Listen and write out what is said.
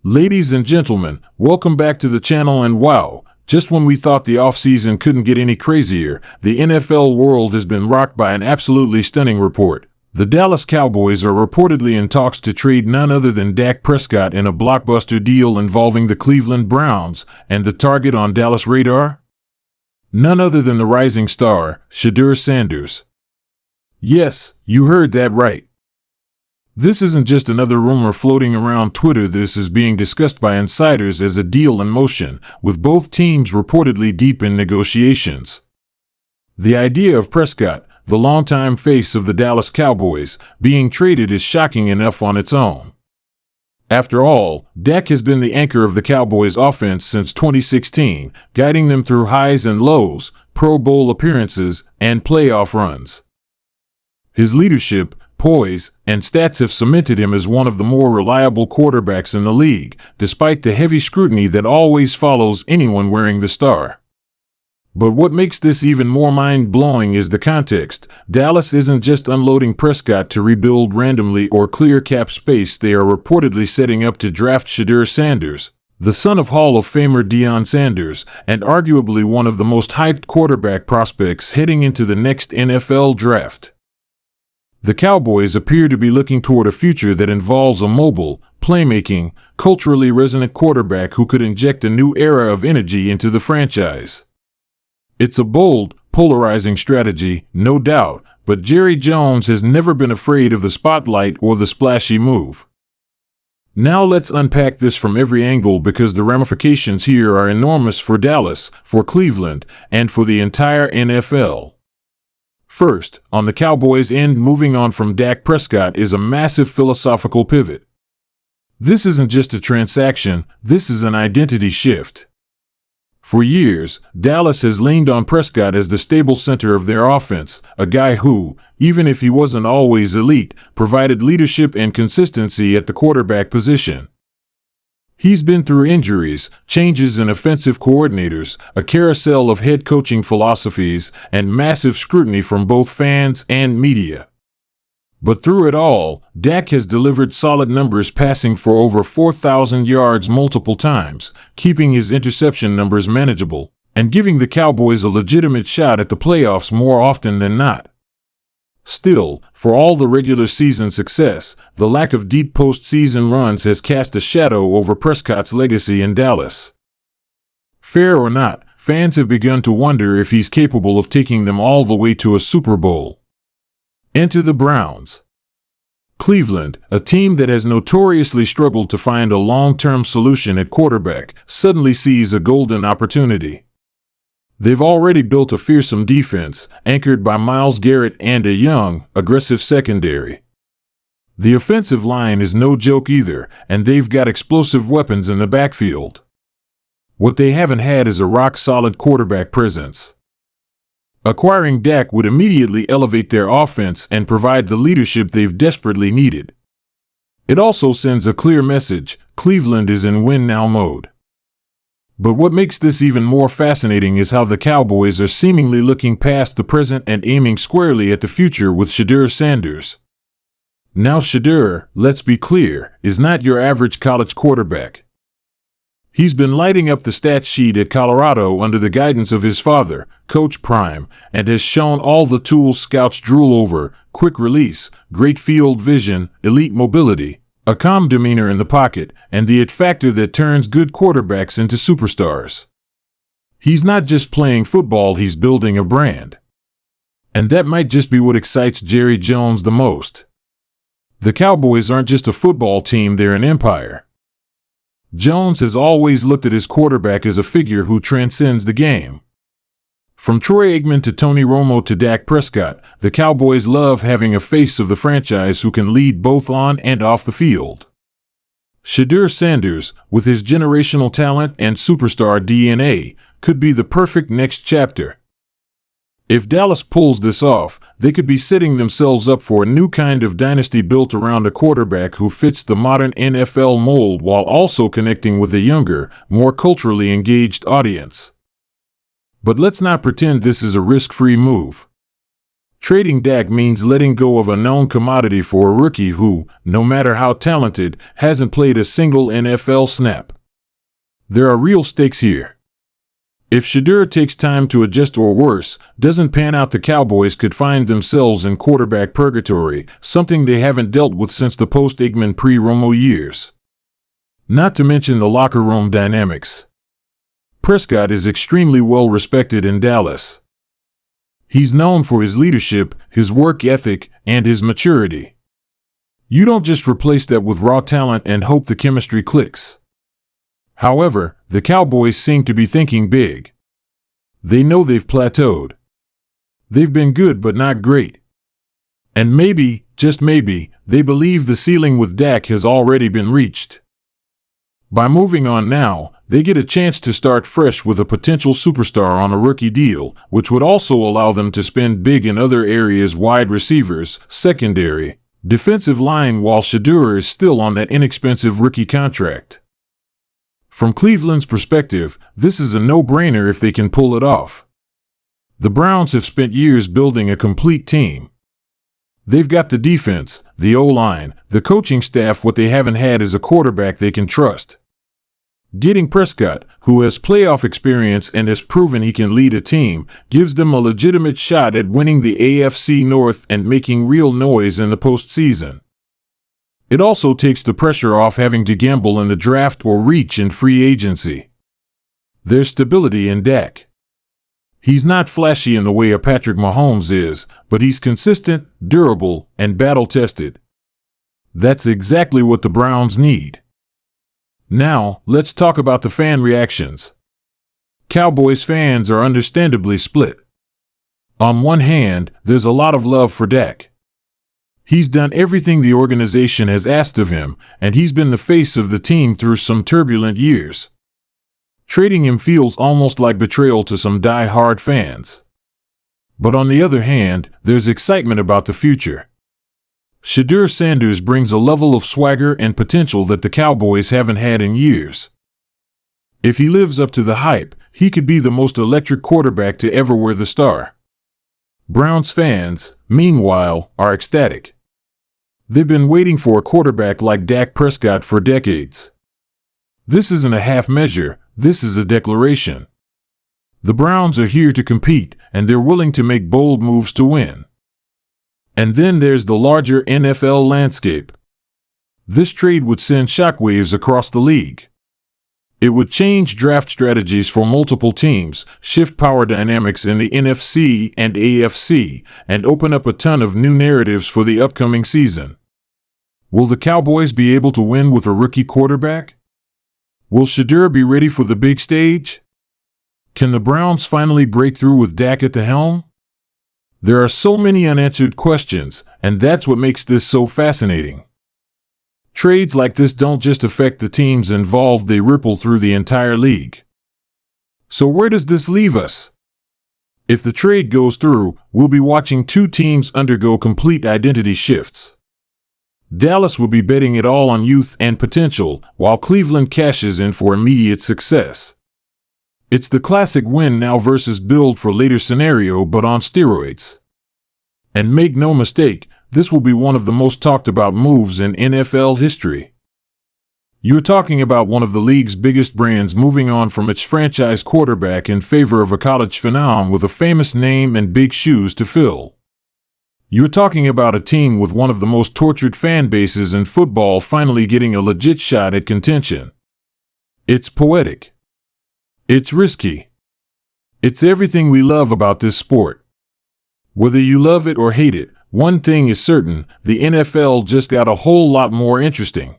Ladies and gentlemen, welcome back to the channel, and wow, just when we thought the offseason couldn't get any crazier, the NFL world has been rocked by an absolutely stunning report. The Dallas Cowboys are reportedly in talks to trade none other than Dak Prescott in a blockbuster deal involving the Cleveland Browns, and the target on Dallas' radar? None other than the rising star, Shedeur Sanders. Yes, you heard that right. This isn't just another rumor floating around Twitter. This is being discussed by insiders as a deal in motion, with both teams reportedly deep in negotiations. The idea of Prescott, the longtime face of the Dallas Cowboys, being traded is shocking enough on its own. After all, Dak has been the anchor of the Cowboys' offense since 2016, guiding them through highs and lows, Pro Bowl appearances, and playoff runs. His leadership, poise, and stats have cemented him as one of the more reliable quarterbacks in the league, despite the heavy scrutiny that always follows anyone wearing the star. But what makes this even more mind-blowing is the context. Dallas isn't just unloading Prescott to rebuild randomly or clear cap space. They are reportedly setting up to draft Shedeur Sanders, the son of Hall of Famer Deion Sanders, and arguably one of the most hyped quarterback prospects heading into the next NFL draft. The Cowboys appear to be looking toward a future that involves a mobile, playmaking, culturally resonant quarterback who could inject a new era of energy into the franchise. It's a bold, polarizing strategy, no doubt, but Jerry Jones has never been afraid of the spotlight or the splashy move. Now let's unpack this from every angle, because the ramifications here are enormous for Dallas, for Cleveland, and for the entire NFL. First, on the Cowboys' end, moving on from Dak Prescott is a massive philosophical pivot. This isn't just a transaction, this is an identity shift. For years, Dallas has leaned on Prescott as the stable center of their offense, a guy who, even if he wasn't always elite, provided leadership and consistency at the quarterback position. He's been through injuries, changes in offensive coordinators, a carousel of head coaching philosophies, and massive scrutiny from both fans and media. But through it all, Dak has delivered solid numbers, passing for over 4,000 yards multiple times, keeping his interception numbers manageable, and giving the Cowboys a legitimate shot at the playoffs more often than not. Still, for all the regular season success, the lack of deep postseason runs has cast a shadow over Prescott's legacy in Dallas. Fair or not, fans have begun to wonder if he's capable of taking them all the way to a Super Bowl. Enter the Browns. Cleveland, a team that has notoriously struggled to find a long-term solution at quarterback, suddenly sees a golden opportunity. They've already built a fearsome defense, anchored by Myles Garrett and a young, aggressive secondary. The offensive line is no joke either, and they've got explosive weapons in the backfield. What they haven't had is a rock-solid quarterback presence. Acquiring Dak would immediately elevate their offense and provide the leadership they've desperately needed. It also sends a clear message: Cleveland is in win-now mode. But what makes this even more fascinating is how the Cowboys are seemingly looking past the present and aiming squarely at the future with Shedeur Sanders. Now Shedeur, let's be clear, is not your average college quarterback. He's been lighting up the stat sheet at Colorado under the guidance of his father, Coach Prime, and has shown all the tools scouts drool over: quick release, great field vision, elite mobility, a calm demeanor in the pocket, and the it factor that turns good quarterbacks into superstars. He's not just playing football, he's building a brand. And that might just be what excites Jerry Jones the most. The Cowboys aren't just a football team, they're an empire. Jones has always looked at his quarterback as a figure who transcends the game. From Troy Aikman to Tony Romo to Dak Prescott, the Cowboys love having a face of the franchise who can lead both on and off the field. Shedeur Sanders, with his generational talent and superstar DNA, could be the perfect next chapter. If Dallas pulls this off, they could be setting themselves up for a new kind of dynasty built around a quarterback who fits the modern NFL mold while also connecting with a younger, more culturally engaged audience. But let's not pretend this is a risk-free move. Trading Dak means letting go of a known commodity for a rookie who, no matter how talented, hasn't played a single NFL snap. There are real stakes here. If Shedeur takes time to adjust or worse, doesn't pan out, the Cowboys could find themselves in quarterback purgatory, something they haven't dealt with since the post-Aikman pre-Romo years. Not to mention the locker room dynamics. Prescott is extremely well respected in Dallas. He's known for his leadership, his work ethic, and his maturity. You don't just replace that with raw talent and hope the chemistry clicks. However, the Cowboys seem to be thinking big. They know they've plateaued. They've been good but not great. And maybe, just maybe, they believe the ceiling with Dak has already been reached. By moving on now, they get a chance to start fresh with a potential superstar on a rookie deal, which would also allow them to spend big in other areas: wide receivers, secondary, defensive line, while Shedeur is still on that inexpensive rookie contract. From Cleveland's perspective, this is a no-brainer if they can pull it off. The Browns have spent years building a complete team. They've got the defense, the O-line, the coaching staff. What they haven't had is a quarterback they can trust. Getting Prescott, who has playoff experience and has proven he can lead a team, gives them a legitimate shot at winning the AFC North and making real noise in the postseason. It also takes the pressure off having to gamble in the draft or reach in free agency. There's stability in Dak. He's not flashy in the way a Patrick Mahomes is, but he's consistent, durable, and battle-tested. That's exactly what the Browns need. Now, let's talk about the fan reactions. Cowboys fans are understandably split. On one hand, there's a lot of love for Dak. He's done everything the organization has asked of him, and he's been the face of the team through some turbulent years. Trading him feels almost like betrayal to some die-hard fans. But on the other hand, there's excitement about the future. Shedeur Sanders brings a level of swagger and potential that the Cowboys haven't had in years. If he lives up to the hype, he could be the most electric quarterback to ever wear the star. Browns fans, meanwhile, are ecstatic. They've been waiting for a quarterback like Dak Prescott for decades. This isn't a half measure, this is a declaration. The Browns are here to compete, and they're willing to make bold moves to win. And then there's the larger NFL landscape. This trade would send shockwaves across the league. It would change draft strategies for multiple teams, shift power dynamics in the NFC and AFC, and open up a ton of new narratives for the upcoming season. Will the Cowboys be able to win with a rookie quarterback? Will Shedeur be ready for the big stage? Can the Browns finally break through with Dak at the helm? There are so many unanswered questions, and that's what makes this so fascinating. Trades like this don't just affect the teams involved, they ripple through the entire league. So where does this leave us? If the trade goes through, we'll be watching two teams undergo complete identity shifts. Dallas will be betting it all on youth and potential, while Cleveland cashes in for immediate success. It's the classic win now versus build for later scenario, but on steroids. And make no mistake, this will be one of the most talked about moves in NFL history. You're talking about one of the league's biggest brands moving on from its franchise quarterback in favor of a college phenom with a famous name and big shoes to fill. You're talking about a team with one of the most tortured fan bases in football finally getting a legit shot at contention. It's poetic. It's risky. It's everything we love about this sport. Whether you love it or hate it, one thing is certain: the NFL just got a whole lot more interesting.